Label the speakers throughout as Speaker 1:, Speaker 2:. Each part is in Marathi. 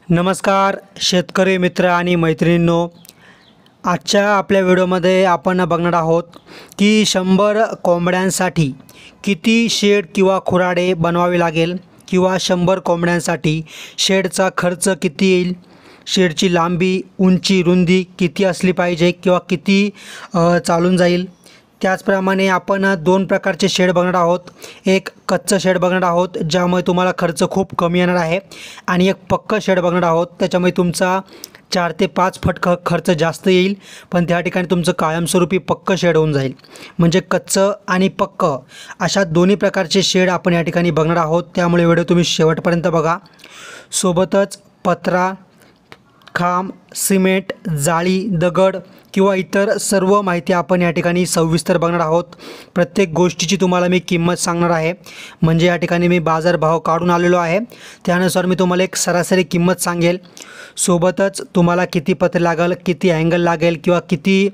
Speaker 1: नमस्कार शेतकरी मित्र आणि मैत्रिणींनो, आजच्या आपल्या व्हिडिओमध्ये आपण बघणार आहोत की 100 कोंबड्यांसाठी किती शेड किंवा खुराडे बनवावे लागेल किंवा 100 कोंबड्यांसाठी शेडचा खर्च किती येईल, शेडची लांबी, उंची, रुंदी किती असली पाहिजे किंवा किती चालून जाईल। त्याचप्रमाणे आपण दोन प्रकारचे शेड बघणार आहोत। एक कच्चं शेड बघणार आहोत ज्यामुळे तुम्हाला खर्च खूप कमी येणार आहे आणि एक पक्कं शेड बघणार आहोत त्याच्यामुळे तुमचा 4 ते 5 पट खर्च जास्त येईल, पण त्या ठिकाणी तुमचं कायमस्वरूपी पक्कं शेड होऊन जाईल। म्हणजे कच्चं आणि पक्कं अशा दोन्ही प्रकारचे शेड आपण या ठिकाणी बघणार आहोत, त्यामुळे व्हिडिओ तुम्ही शेवटपर्यंत बघा। सोबतच पत्रा, खांब, सिमेंट, जाळी, दगड किंवा इतर सर्व माहिती आपण या ठिकाणी सविस्तर बघणार आहोत। प्रत्येक गोष्टीची तुम्हाला मी किंमत सांगणार आहे, म्हणजे या ठिकाणी मी बाजारभाव काढून आलेलो आहे, त्यानुसार मी तुम्हाला एक सरासरी किंमत सांगेल। सोबतच तुम्हाला किती पत्रे लागेल, किती अँगल लागेल किंवा किती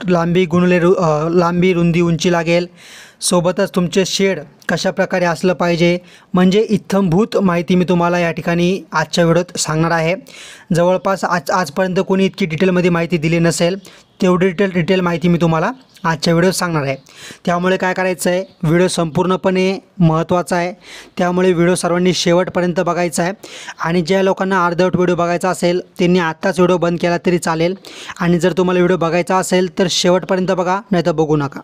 Speaker 1: लांबी रुंदी उंची लागेल, सोबतच तुमचे शेड कशा प्रकारे असलं पाहिजे, म्हणजे इत्थंभूत माहिती मी तुम्हाला या ठिकाणी आजच्या व्हिडिओत सांगणार आहे। जवळपास आजपर्यंत कोणी इतकी डिटेलमध्ये माहिती दिली नसेल, तेवढी डिटेल माहिती मी तुम्हाला आजच्या व्हिडिओत सांगणार आहे। त्यामुळे काय करायचं आहे, व्हिडिओ संपूर्णपणे महत्त्वाचा आहे, त्यामुळे व्हिडिओ सर्वांनी शेवटपर्यंत बघायचा आहे। आणि ज्या लोकांना अर्धवट व्हिडिओ बघायचा असेल त्यांनी आत्ताच व्हिडिओ बंद केला तरी चालेल, आणि जर तुम्हाला व्हिडिओ बघायचा असेल तर शेवटपर्यंत बघा, नाही तर बघू नका।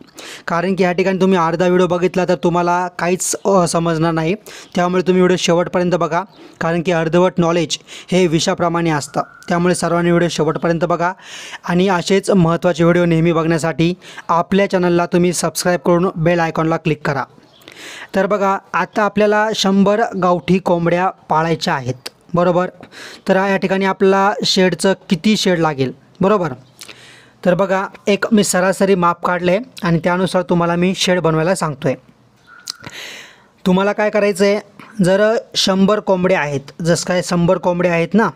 Speaker 1: कारण की या ठिकाणी तुम्ही अर्धा व्हिडिओ बघितला तर तुम्हाला काहीच समजणार नाही, त्यामुळे तुम्ही व्हिडिओ शेवटपर्यंत बघा, कारण की अर्धवट नॉलेज हे विषाप्रमाणे असतं। त्यामुळे सर्वांनी व्हिडिओ शेवटपर्यंत बघा आणि असेच महत्त्वाचे व्हिडिओ नेहमी बघण्यासाठी आपल्या चॅनलला तुम्ही सबस्क्राईब करून बेल आयकॉनला क्लिक करा। तर बघा, आता आपल्याला 100 गावठी कोंबड्या पाळायच्या आहेत, बरोबर। तर या ठिकाणी आपल्याला शेडचं किती शेड लागेल, बरोबर। तर बघा, एक मी सरासरी माप काढले आणि त्यानुसार तुम्हाला मी शेड बनवायला सांगतोय। तुम्हाला काय करायचं आहे, जर 100 कोंबड्या आहेत, जसं काय 100 कोंबड्या आहेत ना,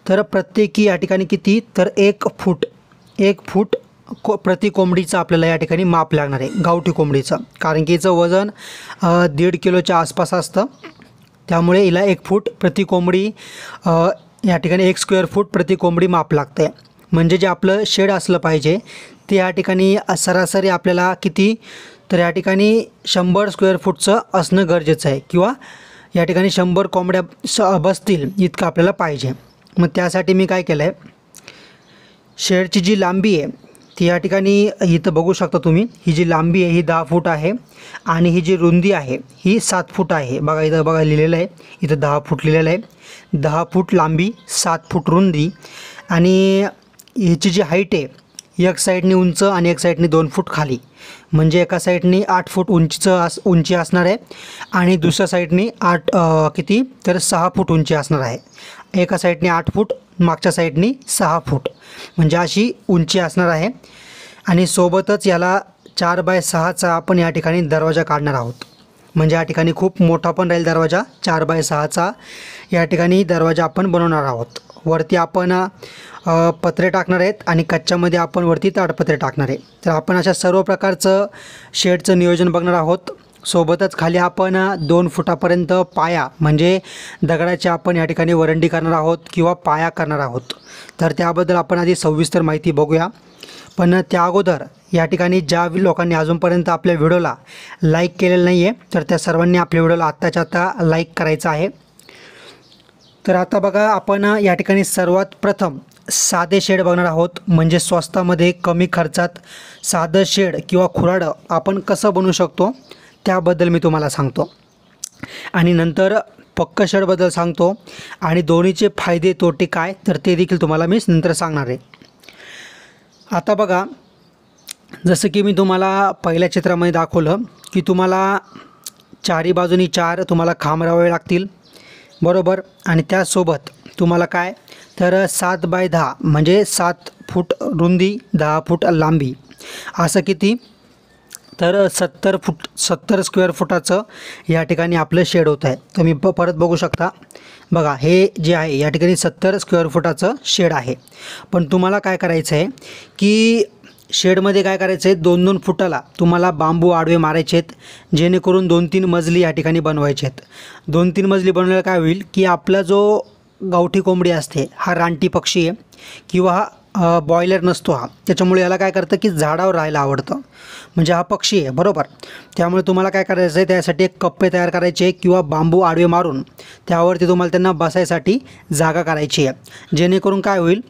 Speaker 1: तर प्रत्येकी या ठिकाणी किती, तर 1 फूट प्रति कोंबडीचं आपल्याला या ठिकाणी माप लागणार आहे, गावठी कोंबडीचं। कारण की हिचं वजन 1.5 किलोच्या आसपास असतं, त्यामुळे हिला 1 फूट प्रति कोंबडी या ठिकाणी 1 स्क्वेअर फूट प्रति कोंबडी माप लागतं आहे। म्हणजे जे आपलं शेड असलं पाहिजे ते या ठिकाणी सरासरी आपल्याला किती, तर या ठिकाणी 100 स्क्वेअर फूटचं असणं गरजेचं आहे, किंवा या ठिकाणी 100 कोंबड्या बसतील इतकं आपल्याला पाहिजे। मग त्यासाठी मी काय केलं आहे, शेडची जी लांबी आहे ती या ठिकाणी इथं बघू शकता तुम्ही, ही जी लांबी आहे ही 10 फूट आहे आणि ही जी रुंदी आहे ही 7 फूट आहे। बघा इथं बघा लिहिलेलं आहे, इथं 10 फूट लिहिलेलं आहे। 10 फूट लांबी, 7 फूट रुंदी, आणि ह्याची जी हाईट आहे एक साईडनी उंच आणि एक साईडनी 2 फूट खाली, म्हणजे एका साईडनी 8 फूट उंची असणार आहे आणि दुसऱ्या साईडनी किती, तर 6 फूट उंची असणार आहे। एका साईडनी 8 फूट, मागच्या साईडनी 6 फूट, म्हणजे अशी उंची असणार आहे। आणि सोबतच याला 4 बाय 6चा आपण या ठिकाणी दरवाजा काढणार आहोत, म्हणजे या ठिकाणी खूप मोठा पण राहील दरवाजा, 4 बाय 6चा या ठिकाणी दरवाजा आपण बनवणार आहोत। वरती आपण पत्रे टाकणार आहेत आणि कच्च्यामध्ये आपण वरती ताडपत्रे टाकणार आहे। तर आपण अशा सर्व प्रकारचं शेडचं नियोजन बघणार आहोत। सोबतच खाली आपण 2 फुटापर्यंत पाया, म्हणजे दगडाची आपण या ठिकाणी वरंडी करणार आहोत किंवा पाया करणार आहोत। तर त्याबद्दल आपण आधी सविस्तर माहिती बघूया, पण त्या अगोदर या ठिकाणी ज्या लोकांनी अजूनपर्यंत आपल्या व्हिडिओला लाईक केलेलं नाही आहे तर त्या सर्वांनी आपल्या व्हिडिओला आत्ताच्या आत्ता लाईक करायचं आहे। तर आता बघा, आपण या ठिकाणी सर्वात प्रथम साधे शेड बघणार आहोत, म्हणजे स्वस्तामध्ये कमी खर्चात साधं शेड किंवा खुराडं आपण कसं बनवू शकतो त्याबद्दल मी तुम्हाला सांगतो, आणि नंतर पक्कं शेडबद्दल सांगतो, आणि दोन्हीचे फायदे तोटे काय तर ते देखील तुम्हाला मी नंतर सांगणार आहे। आता बघा, जसं की मी तुम्हाला पहिल्या चित्रामध्ये दाखवलं की तुम्हाला चारी बाजूनी 4 तुम्हाला खांब लावावे लागतील, बरोबर। आणि त्यासोबत तुम्हाला काय, तर 7 बाय 10 म्हणजे 7 फूट रुंदी, 10 फूट लांबी, असं किती, तर 70 स्क्वेअर फुटाचं या ठिकाणी आपलं शेड होत आहे। तुम्ही परत बघू शकता, बघा हे जे आहे या ठिकाणी 70 स्क्वेअर फुटाचं शेड आहे। पण तुम्हाला काय करायचं आहे की शेडमध्ये काय करायचं आहे, 2-2 फुटाला तुम्हाला बांबू आडवे मारायचे आहेत, जेणेकरून 2-3 मजली या ठिकाणी बनवायचे आहेत। 2-3 मजली बनवल्याला काय होईल की आपला जो गावठी कोंबडी असते, हा रानटी पक्षी आहे किंवा हा बॉयलर नसतो हा, त्याच्यामुळे याला काय करतं की झाडावर राहायला आवडतं. म्हणजे हा पक्षी आहे बरोबर. त्यामुळे तुम्हाला काय करायचं आहे, त्यासाठी एक कप्पे तयार करायचे किंवा बांबू आडवे मारून त्यावरती तुम्हाला त्यांना बसायसाठी जागा करायची आहे. जेणेकरून काय होईल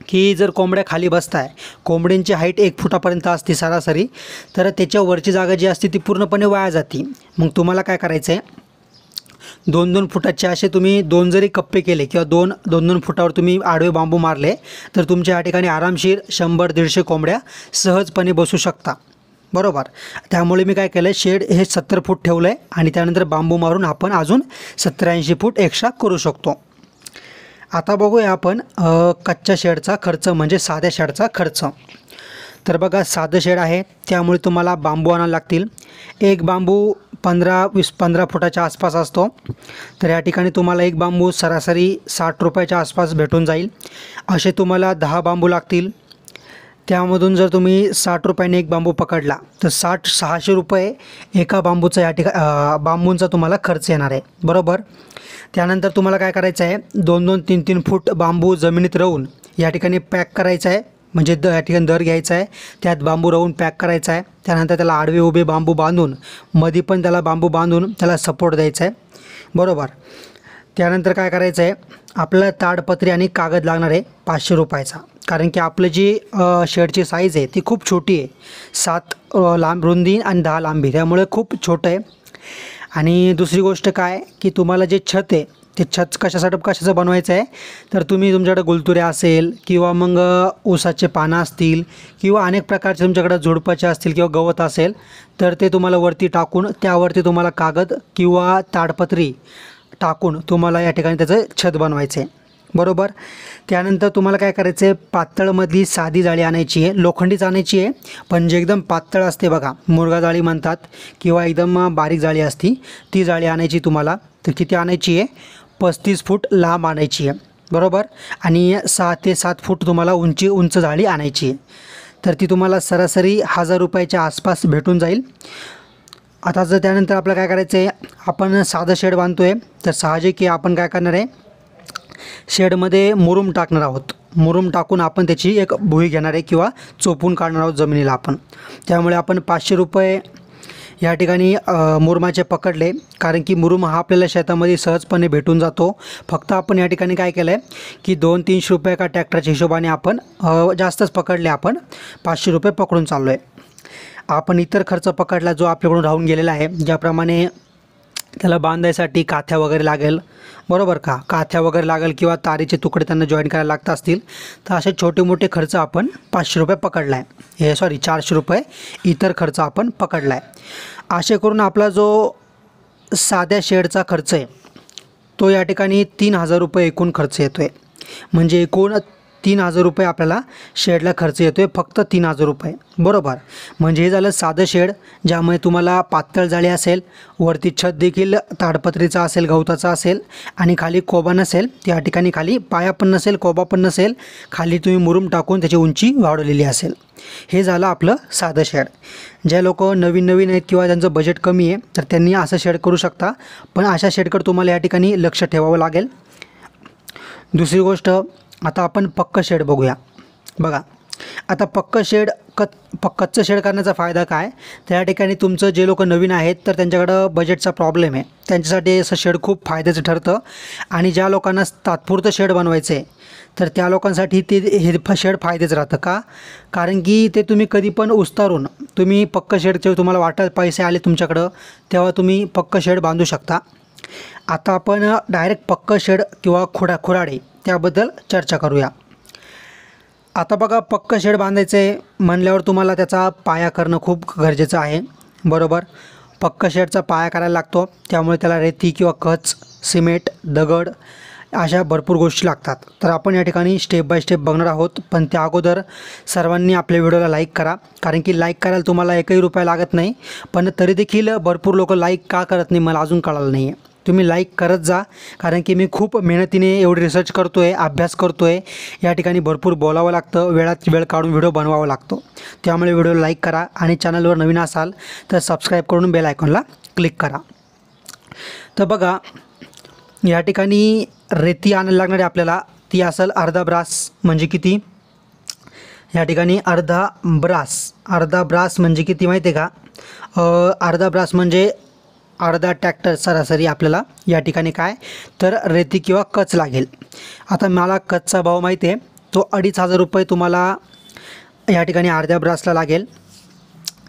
Speaker 1: की जर कोंबड्या खाली बसताय, कोंबड्यांची हाईट 1 फुटापर्यंत असते सरासरी, तर त्याच्यावरची जागा जी असते ती पूर्णपणे वाया जाते. मग तुम्हाला काय करायचं आहे, 2-2 फुटाचे असे तुम्ही 2 जरी कप्पे केले किंवा 2-2 फुटावर तुम्ही आडवे बांबू मारले तर तुमच्या या ठिकाणी आरामशीर 100-150 कोंबड्या सहजपणे बसू शकता बरोबर. त्यामुळे मी काय केलं, शेड हे 70 फूट ठेवलं आहे आणि त्यानंतर बांबू मारून आपण अजून 70-80 फूट एक्स्ट्रा करू शकतो. आता बघूया आपण कच्च्या शेडचा खर्च म्हणजे साध्या शेडचा खर्च. तर बघा, साधं शेड आहे त्यामुळे तुम्हाला बांबू आणायला लागतील. एक बांबू 15 फुटाच्या आसपास असतो. तर या ठिकाणी तुम्हाला एक बांबू सरासरी 60 रुपयाच्या आसपास भेटून जाईल. असे तुम्हाला 10 बांबू लागतील. त्यामधून जर तुम्ही 60 रुपयाने एक बांबू पकडला तर 600 रुपये एका बांबूचा या ठिकाणी बांबूंचा तुम्हाला खर्च येणार आहे बरोबर. त्यानंतर तुम्हाला काय करायचं आहे, 2-2, 3-3 फूट बांबू जमिनीत रोवून या ठिकाणी पॅक करायचं आहे. म्हणजे या ठिकाणी दर घ्यायचा आहे, त्यात बांबू रोवून पॅक करायचा आहे. त्यानंतर त्याला आडवे उभे बांबू बांधून मध्ये पण त्याला बांबू बांधून त्याला सपोर्ट द्यायचा आहे बरोबर. त्यानंतर काय करायचं आहे, आपल्याला ताडपत्री आणि कागद लागणार आहे 500 रुपयाचा. कारण की आपलं जी शेडची साईज आहे ती खूप छोटी आहे, 7 लांब रुंदी आणि 10 लांबी, त्यामुळे खूप छोटं आहे. आणि दुसरी गोष्ट काय की तुम्हाला जे छत आहे ते छत कशाचं बनवायचं आहे, तर तुम्ही तुमच्याकडे गुलतुऱ्या असेल किंवा मग ऊसाचे पानं असतील किंवा अनेक प्रकारचे तुमच्याकडे झुडपाचे असतील किंवा गवत असेल तर ते तुम्हाला वरती टाकून त्यावरती तुम्हाला कागद किंवा ताडपत्री टाकून तुम्हाला या ठिकाणी त्याचं छत बनवायचं आहे बरोबर. त्यानंतर तुम्हाला काय करायचं आहे, पातळमधली साधी जाळी आणायची आहे, लोखंडीच आणायची आहे. पण जे एकदम पातळ असते बघा, मुरगा जाळी म्हणतात किंवा एकदम बारीक जाळी असती, ती जाळी आणायची तुम्हाला. तर किती आणायची आहे, 35 फूट लांब आणायची आहे बरोबर. आणि 6 ते 7 फूट तुम्हाला उंच जाळी आणायची आहे. तर ती तुम्हाला सरासरी 1000 रुपयाच्या आसपास भेटून जाईल. आता जर त्यानंतर आपलं काय करायचं आहे, आपण साधं शेड बांधतो आहे तर साहजिक आहे आपण काय करणार आहे, शेडमध्ये मुरुम टाकणार आहोत. मुरुम टाकून आपण त्याची एक भुई घेणार आहे किंवा चोपून काढणार आहोत जमिनीला आपण. त्यामुळे आपण 500 रुपये या ठिकाणी मुरुमाचे पकडले, कारण की मुरुम हा आपल्याला शेतामध्ये सहजपणे भेटून जातो. फक्त आपण या ठिकाणी काय केलं आहे की 200-300 रुपये का ट्रॅक्टरच्या हिशोबाने आपण जास्तच पकडले, आपण 500 रुपये पकडून चाललो आहे. आपण इतर खर्च पकडला जो आपल्याकडून राहून गेलेला आहे, ज्याप्रमाणे त्याला बांधायसाठी काथ्या वगैरे लागेल बरोबर का, काथ्या वगैरे लागेल किंवा तारेचे तुकडे त्यांना जॉईन करायला लागत असतील, तर असे छोटे मोठे खर्च आपण 500 रुपये पकडला आहे. 400 रुपये इतर खर्च आपण पकडला आहे. असे करून आपला जो साध्या शेडचा खर्च आहे तो या ठिकाणी 3000 रुपये एकूण खर्च येतो आहे. म्हणजे एकूण 3000 रुपये आपल्याला शेडला खर्च येतो आहे, फक्त 3000 रुपये बरोबर. म्हणजे हे झालं साधं शेड, ज्यामुळे तुम्हाला पातळ जाळी असेल, वरती छत देखील ताडपत्रीचा असेल, गवताचा असेल आणि खाली कोबा नसेल, त्या ठिकाणी खाली पाया पण नसेल, कोबा पण नसेल, खाली तुम्ही मुरुम टाकून त्याची उंची वाढवलेली असेल. हे झालं आपलं साधं शेड. ज्या लोक नवीन आहेत किंवा त्यांचं बजेट कमी आहे तर त्यांनी असं शेड करू शकता. पण अशा शेडकडे तुम्हाला या ठिकाणी लक्ष ठेवावं लागेल. दुसरी गोष्ट, आता आपण पक्कं शेड बघूया. बघा, आता कच्चं शेड करण्याचा फायदा काय, त्या ठिकाणी तुमचं जे लोक नवीन आहेत तर त्यांच्याकडं बजेटचा प्रॉब्लेम आहे, त्यांच्यासाठी असं शेड खूप फायद्याचं ठरतं. आणि ज्या लोकांना तात्पुरतं शेड बनवायचं आहे तर त्या लोकांसाठी हे शेड फायद्याचं राहतं का, कारण की ते तुम्ही कधी पण उस्तारून तुम्ही पक्कं शेडचे तुम्हाला वाटत पैसे आले तुमच्याकडं तेव्हा तुम्ही पक्कं शेड बांधू शकता. आता आपण डायरेक्ट पक्कं शेड किंवा खुराडे त्याबद्दल चर्चा करूया. आता बघा, पक्कं शेड बांधायचं आहे म्हणल्यावर तुम्हाला त्याचा पाया करणं खूप गरजेचं आहे बरोबर. पक्कं शेडचा पाया करायला लागतो, त्यामुळे त्याला रेती किंवा कच, सिमेंट, दगड अशा भरपूर गोष्टी लागतात. तर आपण या ठिकाणी स्टेप बाय स्टेप बघणार आहोत. पण त्या अगोदर सर्वांनी आपल्या व्हिडिओला लाईक करा, कारण की लाईक करायला तुम्हाला 1 रुपया लागत नाही. पण तरी देखील भरपूर लोक लाईक का करत नाही मला अजून कळालं नाही आहे. तुम्ही लाईक करत जा, कारण की मी खूप मेहनतीने एवढी रिसर्च करतो आहे, अभ्यास करतो आहे. या ठिकाणी भरपूर बोलावं लागतं, वेळात वेळ काढून व्हिडिओ बनवावा लागतो. त्यामुळे व्हिडिओला लाईक करा आणि चॅनलवर नवीन असाल तर सबस्क्राईब करून बेल आयकॉनला क्लिक करा. तर बघा, या ठिकाणी रेती आणायला लागणार आहे आपल्याला, ती असेल अर्धा ब्रास. म्हणजे किती या ठिकाणी अर्धा ब्रास म्हणजे किती माहिती आहे का? अर्धा ब्रास म्हणजे अर्धा ट्रॅक्टर सरासरी आपल्याला या ठिकाणी काय तर रेती किंवा कच लागेल. आता मला कचचा भाव माहिती आहे, तो 2,500 रुपये तुम्हाला या ठिकाणी अर्ध्या ब्रासला लागेल.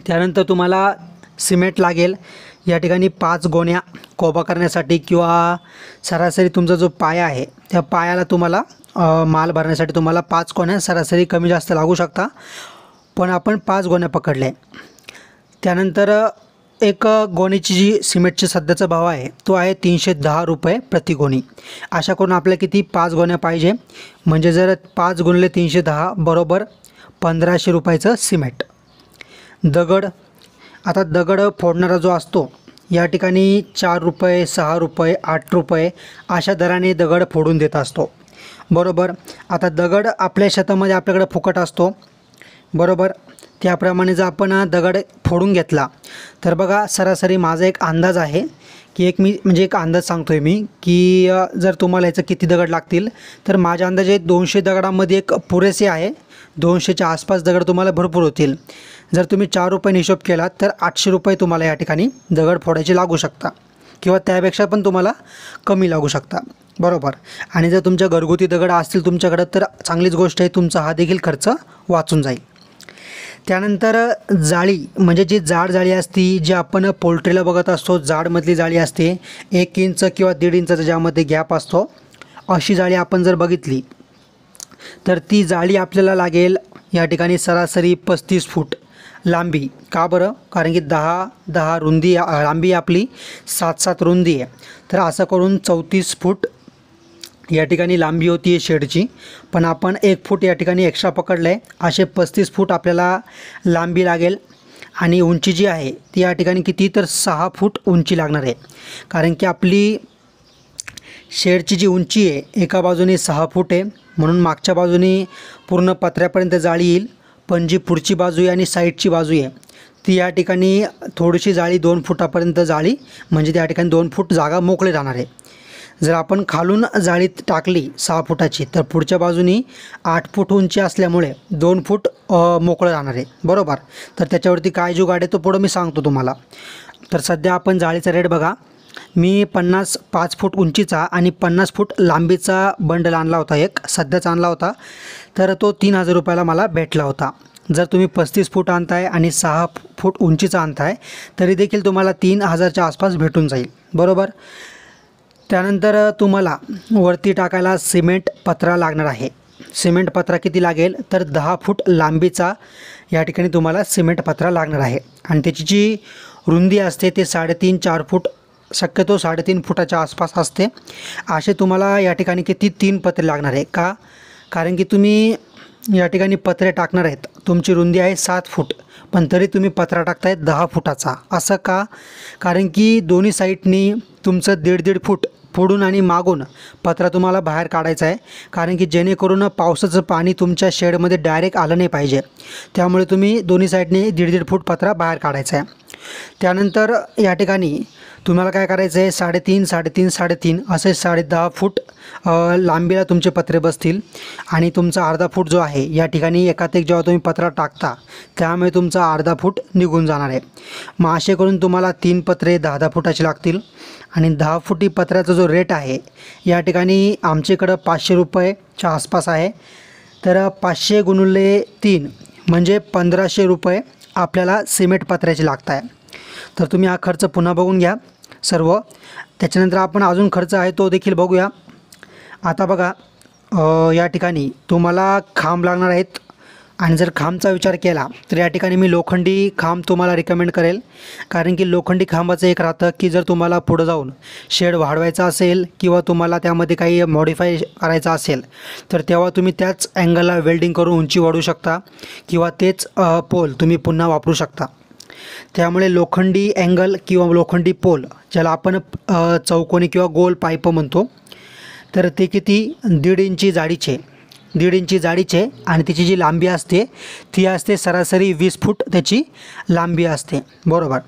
Speaker 1: त्यानंतर तुम्हाला सिमेंट लागेल या ठिकाणी 5 गोण्या कोबा करण्यासाठी, किंवा सरासरी तुमचा जो पाया आहे त्या पायाला तुम्हाला माल भरण्यासाठी तुम्हाला 5 गोण्या सरासरी कमी जास्त लागू शकता, पण आपण 5 गोण्या पकडल्या. त्यानंतर एक गोणीची जी सिमेंटची सध्याचा भाव आहे तो आहे 310 रुपये प्रति गोणी. अशा करून आपल्याला किती 5 गोण्या पाहिजे. म्हणजे जर 5 गुणिले 310 बरोबर 1,500 रुपयाचं सिमेंट. दगड, आता दगड फोडणारा जो असतो या ठिकाणी 4 रुपये 6 रुपये 8 रुपये अशा दराने दगड फोडून देत असतो, बरोबर. आता दगड आपल्या शेतामध्ये आपल्याकडे फुकट असतो, बरोबर. त्याप्रमाणे जर आपण दगड फोडून घेतला तर बघा सरासरी माझा एक अंदाज आहे की एक अंदाज सांगतो आहे मी की जर तुम्हाला याचं किती दगड लागतील तर माझ्या अंदाजे 200 दगडामध्ये एक पुरेसे आहे. 200च्या आसपास दगड तुम्हाला भरपूर होतील. जर तुम्ही 4 रुपये हिशोब केला तर 800 रुपये तुम्हाला या ठिकाणी दगड फोडायचे लागू शकता, किंवा त्यापेक्षा पण तुम्हाला कमी लागू शकता, बरोबर. आणि जर तुमच्या घरगुती दगड असतील तुमच्याकडं तर चांगलीच गोष्ट आहे, तुमचा हा देखील खर्च वाचून जाईल. त्यानंतर जाळी, म्हणजे जी जाड जाळी असती जी आपण पोल्ट्रीला बघत असतो, जाडमधली जाळी असते 1 इंच किंवा 1.5 इंचाचा ज्यामध्ये गॅप असतो, अशी जाळी आपण जर बघितली तर ती जाळी आपल्याला लागेल या ठिकाणी सरासरी 35 फूट लांबी. का बरं? कारण की 10 रुंदी लांबी आपली 7 रुंदी आहे, तर असं करून 34 फूट या ठिकाणी लांबी होती आहे शेडची. पण आपण 1 फूट या ठिकाणी एक्स्ट्रा पकडलं आहे, असे 35 फूट आपल्याला लांबी लागेल. आणि उंची जी आहे ती या ठिकाणी किती तर 6 फूट उंची लागणार आहे. कारण की आपली शेडची जी उंची आहे एका बाजूने 6 फूट आहे, म्हणून मागच्या बाजूने पूर्ण पत्र्यापर्यंत जाळी येईल, पण जी पुढची बाजू आहे आणि साईडची बाजू आहे ती या ठिकाणी थोडीशी जाळी 2 फुटापर्यंत जाळी, म्हणजे त्या ठिकाणी 2 फूट जागा मोकळी राहणार आहे. जर आपण खालून जाळीत टाकली 6 फुटाची तर पुढच्या बाजूनी 8 फूट उंची असल्यामुळे 2 फूट मोकळं राहणार आहे, बरोबर. तर त्याच्यावरती काय जुगाड आहे तो पुढं मी सांगतो तुम्हाला. तर सध्या आपण जाळीचा रेट बघा, मी 5 फूट उंचीचा आणि 50 फूट लांबीचा बंडल आणला होता, एक सध्याचा आणला होता, तर तो 3,000 रुपयाला मला भेटला होता. जर तुम्ही 35 फूट आणताय आणि 6 फूट उंचीचा आणताय तरी देखील तुम्हाला 3,000च्या आसपास भेटून जाईल, बरोबर. त्यानंतर तुम्हाला वरती टाकायला सिमेंट पत्रा लागणार आहे. सिमेंट पत्रा किती लागेल तर 10 फूट लांबीचा या ठिकाणी तुम्हाला सिमेंट पत्रा लागणार आहे. आणि त्याची जी रुंदी असते ते 3.5-4 फूट, शक्यतो 3.5 फुटाच्या आसपास असते. असे तुम्हाला या ठिकाणी किती 3 पत्रे लागणार आहे. का? कारण की तुम्ही या ठिकाणी पत्रे टाकणार आहेत, तुमची रुंदी आहे 7 फूट पण तरी तुम्ही पत्रा टाकताय 10 फुटाचा. असं का? कारण की दोन्ही साईडनी तुमचं 1.5 फूट पुढून आणि मागून पत्रा तुम्हाला बाहेर काढायचा आहे, कारण की जेणेकरून पावसाचं पाणी तुमच्या शेडमध्ये डायरेक्ट आलं नाही पाहिजे. त्यामुळे तुम्ही दोन्ही साईडने 1.5 फूट पत्रा बाहेर काढायचा आहे. त्यानंतर या ठिकाणी तुम्हाला काय करायचं आहे 3.5 असे 10.5 फूट लांबीला तुमचे पत्रे बसतील. आणि तुमचा अर्धा फूट जो आहे या ठिकाणी एकात एक जेव्हा तुम्ही पत्रा टाकता त्यामुळे तुमचा अर्धा फूट निघून जाणार आहे. मग असे करून तुम्हाला 3 पत्रे 10-10 फुटाचे लागतील. आणि 10 फुटी पत्र्याचा जो रेट आहे या ठिकाणी आमच्याकडं 500 रुपयेच्या आसपास आहे. तर 500 गुणिले 3 म्हणजे 1,500 रुपये आपल्याला सिमेंट पत्र्याचे लागत आहे. तर तुम्ही हा खर्च पुन्हा बघून घ्या सर्व. त्याच्यानंतर आपण अजून खर्च आहे तो देखील बघूया. आता बघा या ठिकाणी तुम्हाला खांब लागणार आहेत. आणि जर खांबचा विचार केला तर या ठिकाणी मी लोखंडी खांब तुम्हाला रिकमेंड करेल. कारण की लोखंडी खांबाचं एक राहतं की जर तुम्हाला पुढं जाऊन शेड वाढवायचा असेल किंवा तुम्हाला त्यामध्ये काही मॉडिफाय करायचं असेल तर तेव्हा तुम्ही त्याच अँगलला वेल्डिंग करून उंची वाढवू शकता किंवा तेच पोल तुम्ही पुन्हा वापरू शकता. त्यामुळे लोखंडी अँगल किंवा लोखंडी पोल ज्याला आपण चौकोनी किंवा गोल पाईप म्हणतो तर ते किती 1.5 इंची जाडीचे 1.5 इंची जाडीचे आणि तिची जी लांबी असते ती असते सरासरी 20 फूट त्याची लांबी असते, बरोबर.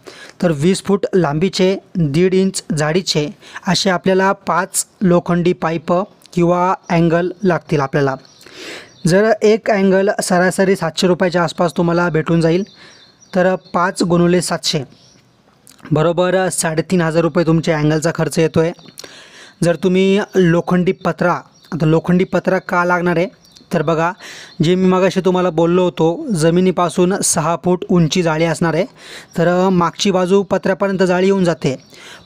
Speaker 1: तर 20 फूट लांबीचे 1.5 इंच जाडीचे असे आपल्याला 5 लोखंडी पाईप किंवा अँगल लागतील आपल्याला. जर एक अँगल सरासरी 700 रुपयाच्या आसपास तुम्हाला भेटून जाईल. तर 5 × 700 बरोबर 3,500 रुपये तुमच्या अँगलचा खर्च येतो आहे. जर तुम्ही लोखंडी पत्रा, आता लोखंडी पत्रा का लागणार आहे तर बघा, जे मी मगाशी तुम्हाला बोललो होतो जमिनीपासून 6 फूट उंची जाळी असणार आहे. तर मागची बाजू पत्र्यापर्यंत जाळी येऊन जाते,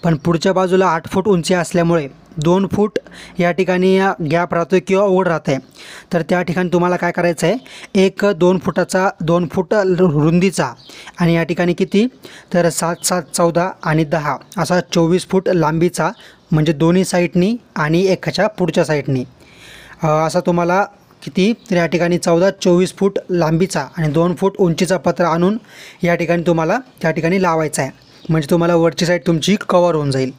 Speaker 1: पण पुढच्या बाजूला 8 फूट उंची असल्यामुळे 2 फूट या ठिकाणी गॅप राहतो किंवा ओढ राहते. तर त्या ठिकाणी तुम्हाला काय करायचं आहे, एक 2 फूट रुंदीचा आणि या ठिकाणी किती तर 7, 7, 14 आणि 10 असा 24 फूट लांबीचा, म्हणजे दोन्ही साईडनी आणि एकाच्या पुढच्या साईडनी असा तुम्हाला किती तर या ठिकाणी 14-24 फूट लांबीचा आणि 2 फूट उंचीचा पत्रा आणून या ठिकाणी तुम्हाला त्या ठिकाणी लावायचा आहे. म्हणजे तुम्हाला वरची साईड तुमची कवर होऊन जाईल.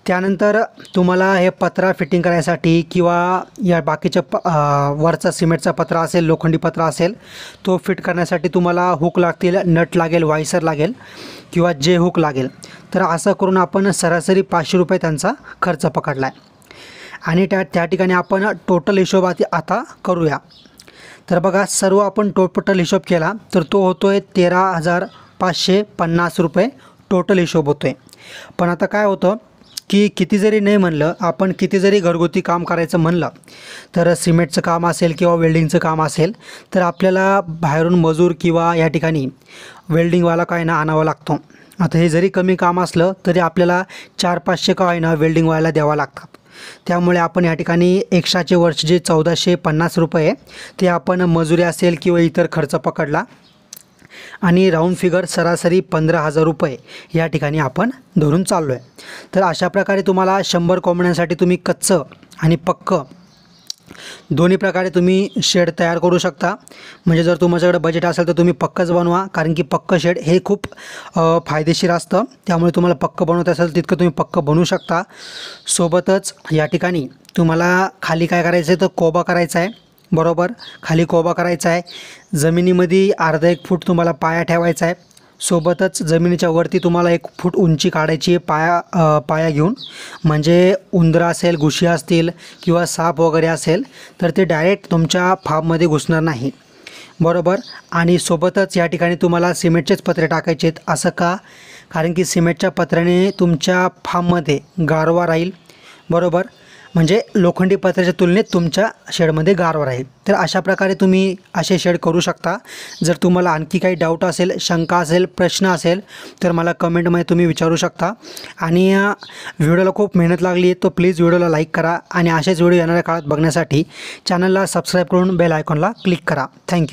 Speaker 1: त्यानंतर तुम्हाला हे पत्रा फिटिंग करायसाठी किंवा या बाकीच्या वरचा सिमेंटचा पत्रा असेल, लोखंडी पत्रा असेल, तो फिट करण्यासाठी तुम्हाला हुक लागतील, नट लागेल, वायसर लागेल किंवा जे हुक लागेल. तर असं करून आपण सरासरी 500 रुपये त्यांचा खर्च पकडला आहे. आणि त्या ठिकाणी आपण टोटल हिशोब आता करूया. तर बघा, सर्व आपण टोटल हिशोब केला तर तो होतो आहे 13,550 रुपये टोटल हिशोब होतो आहे. पण आता काय होतं की किती जरी नाही म्हणलं, आपण किती जरी घरगुती काम करायचं म्हणलं तर सिमेंटचं काम असेल किंवा वेल्डिंगचं काम असेल तर आपल्याला बाहेरून मजूर किंवा या ठिकाणी वेल्डिंगवाला काय ना आणावा लागतो. आता हे जरी कमी काम असलं तरी आपल्याला 400-500 का ना वेल्डिंगवाला द्यावा लागतात. त्यामुळे आपण या ठिकाणी एक्स्ट्राचे वर्ष जे 1,450 रुपये ते आपण मजुरी असेल किंवा इतर खर्च पकडला आणि राऊंड फिगर सरासरी 15,000 रुपये या ठिकाणी आपण धरून चाललो आहे. तर अशा प्रकारे तुम्हाला 100 कोंबड्यांसाठी तुम्ही कच्चं आणि पक्कं दोन्ही प्रकारे तुम्ही शेड तयार करू शकता. म्हणजे जर तुमच्याकडे बजेट असेल तर तुम्ही पक्कंच बनवा, कारण की पक्कं शेड हे खूप फायदेशीर असतं. त्यामुळे तुम्हाला पक्कं बनवत असेल तितकं तुम्ही पक्कं बनवू शकता. सोबतच या ठिकाणी तुम्हाला खाली काय करायचं आहे तर कोबा करायचा आहे, बरोबर. खाली कोबा करायचा आहे. जमिनीमध्ये अर्धा 1 फूट तुम्हाला पाया ठेवायचा आहे. सोबतच जमिनीच्या वरती तुम्हाला 1 फूट उंची काढायची आहे पाया घेऊन. म्हणजे उंदरं असेल, घुशी असतील किंवा साप वगैरे असेल तर ते डायरेक्ट तुमच्या फार्ममध्ये घुसणार नाही, बरोबर. आणि सोबतच या ठिकाणी तुम्हाला सिमेंटचेच पत्रे टाकायचे आहेत. असं का, कारण की सिमेंटच्या पत्र्याने तुमच्या फार्ममध्ये गारवा राहील, बरोबर. म्हणजे लोखंडी पत्र्याच्या तुलनेत तुमच्या शेडमध्ये गारवा राहील. तर अशा प्रकारे तुम्ही असे शेड करू शकता. जर तुम्हाला आणखी काही डाऊट असेल, शंका असेल, प्रश्न असेल तर मला कमेंटमध्ये तुम्ही विचारू शकता. आणि व्हिडिओला खूप मेहनत लागली आहे, तो प्लीज व्हिडिओला लाईक करा आणि असेच व्हिडिओ येणाऱ्या काळात बघण्यासाठी चॅनलला सबस्क्राईब करून बेल आयकॉनला क्लिक करा. थँक्यू.